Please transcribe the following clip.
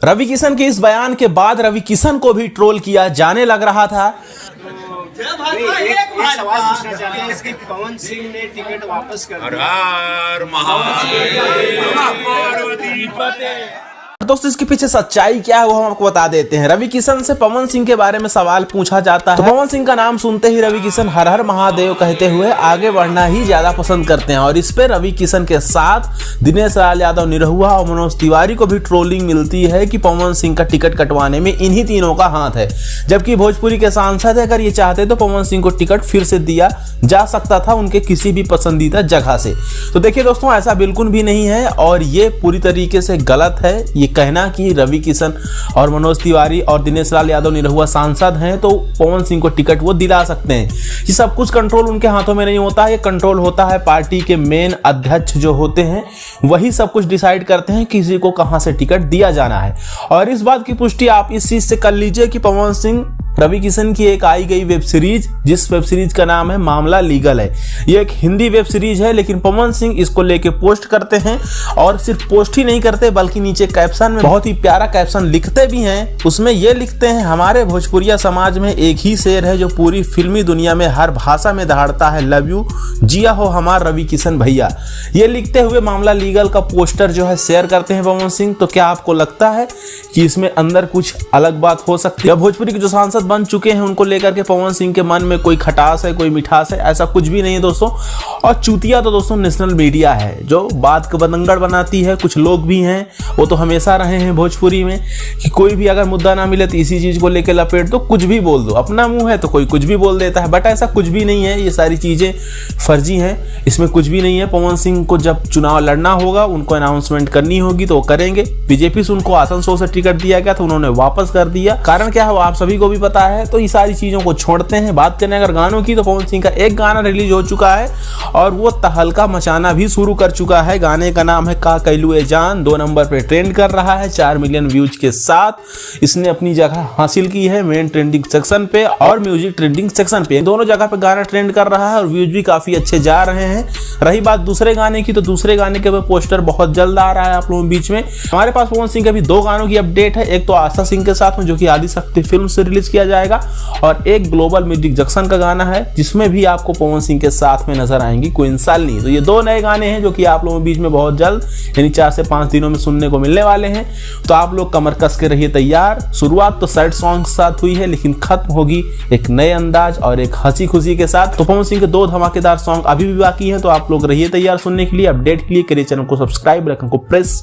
रवि किशन के इस बयान के बाद रवि किशन को भी ट्रोल किया जाने लग रहा था। एक सवाल पूछना चाहते हैं कि पवन सिंह ने टिकट वापस कर दिया। दोस्तों इसके पीछे सच्चाई क्या है वो हम आपको बता देते हैं। रवि किशन से पवन सिंह के बारे में सवाल पूछा जाता है तो पवन सिंह का नाम सुनते ही रवि किशन हर हर महादेव कहते हुए आगे बढ़ना ही ज्यादा पसंद करते हैं। और इस पे रवि किशन के साथ दिनेश लाल यादव निरहुआ और मनोज तिवारी को भी ट्रोलिंग मिलती है कि पवन सिंह का टिकट कटवाने में इन्हीं तीनों का हाथ है। जबकि भोजपुरी के सांसद अगर ये चाहते तो पवन सिंह को टिकट फिर से दिया जा सकता था उनके किसी भी पसंदीदा जगह से। तो देखिए दोस्तों ऐसा बिल्कुल भी नहीं है और ये पूरी तरीके से गलत है ये कहना कि रवि किशन और मनोज तिवारी और दिनेश लाल यादव निरहुआ सांसद हैं तो पवन सिंह को टिकट वो दिला सकते हैं। ये सब कुछ कंट्रोल उनके हाथों में नहीं होता है, ये कंट्रोल होता है पार्टी के मेन अध्यक्ष जो होते हैं वही सब कुछ डिसाइड करते हैं किसी को कहां से टिकट दिया जाना है। और इस बात की पुष्टि आप इस चीज से कर लीजिए कि पवन सिंह रवि किशन की एक आई गई वेब सीरीज जिस वेब सीरीज का नाम है मामला लीगल है। ये एक हिंदी वेब सीरीज है लेकिन पवन सिंह इसको लेके पोस्ट करते हैं और सिर्फ पोस्ट ही नहीं करते बल्कि नीचे कैप्शन में बहुत ही प्यारा कैप्शन लिखते भी हैं। उसमें ये लिखते हैं हमारे भोजपुरिया समाज में एक ही शेर है जो पूरी फिल्मी दुनिया में हर भाषा में दहाड़ता है, लव यू जिया हो हमार रवि किशन भैया। ये लिखते हुए मामला लीगल का पोस्टर जो है शेयर करते हैं पवन सिंह। तो क्या आपको लगता है कि इसमें अंदर कुछ अलग बात हो सकती है? भोजपुरी के जो सांसद बन चुके हैं उनको लेकर के पवन सिंह के मन में कोई खटास है कोई मिठास है? ऐसा कुछ भी नहीं है दोस्तों। और चूतिया तो दोस्तों नेशनल मीडिया है जो बात को बतंगड़ बनाती है। कुछ लोग भी हैं वो तो हमेशा रहे हैं भोजपुरी में कि कोई भी अगर मुद्दा ना मिले तो इसी चीज को लेकर लपेट दो, कुछ भी बोल दो। अपना मुंह है तो कोई कुछ भी बोल देता है बट ऐसा कुछ भी नहीं है। ये सारी चीजें फर्जी हैं, इसमें कुछ भी नहीं है। पवन सिंह को जब चुनाव लड़ना होगा उनको अनाउंसमेंट करनी होगी तो वो करेंगे। बीजेपी से उनको आसनसोल से टिकट दिया गया तो उन्होंने वापस कर दिया। कारण क्या है वो आप सभी को भी पता है। तो ये सारी चीजों को छोड़ते हैं। बात करें अगर गानों की तो पवन सिंह का एक गाना रिलीज हो चुका है और वो तहलका मचाना भी शुरू कर चुका है। गाने का नाम है का कैलू ए जान, 2 नंबर पे ट्रेंड कर रहा है 4 मिलियन व्यूज के साथ। इसने अपनी जगह हासिल की है मेन ट्रेंडिंग सेक्शन पे और म्यूजिक ट्रेंडिंग सेक्शन पे। दोनों जगह पे गाना ट्रेंड कर रहा है और व्यूज भी काफी अच्छे जा रहे हैं। रही बात दूसरे गाने की तो दूसरे गाने के पोस्टर बहुत जल्द आ रहा है आप लोगों के बीच में। हमारे पास पवन सिंह के भी 2 गानों की अपडेट है। एक तो आशा सिंह के साथ में जो कि आदिशक्ति फिल्म से रिलीज किया जाएगा और एक ग्लोबल म्यूजिक जंक्शन का गाना है जिसमें भी आपको पवन सिंह के साथ में नजर आएंगी क्वीन सालनी। तो ये 2 नए गाने हैं जो कि आप लोगों के बीच में बहुत जल्द यानी 4 से 5 दिनों में सुनने को मिलने वाले हैं। तो आप लोग कमर कस के रहिए तैयार। शुरुआत तो सैड सॉन्ग के साथ हुई है लेकिन खत्म होगी एक नए अंदाज और एक हंसी खुशी के साथ। तो पवन सिंह के 2 धमाकेदार सॉन्ग अभी भी बाकी हैं तो आप लोग रहिए तैयार सुनने के लिए। अपडेट के लिए करिए चैनल को सब्सक्राइब, बटन को प्रेस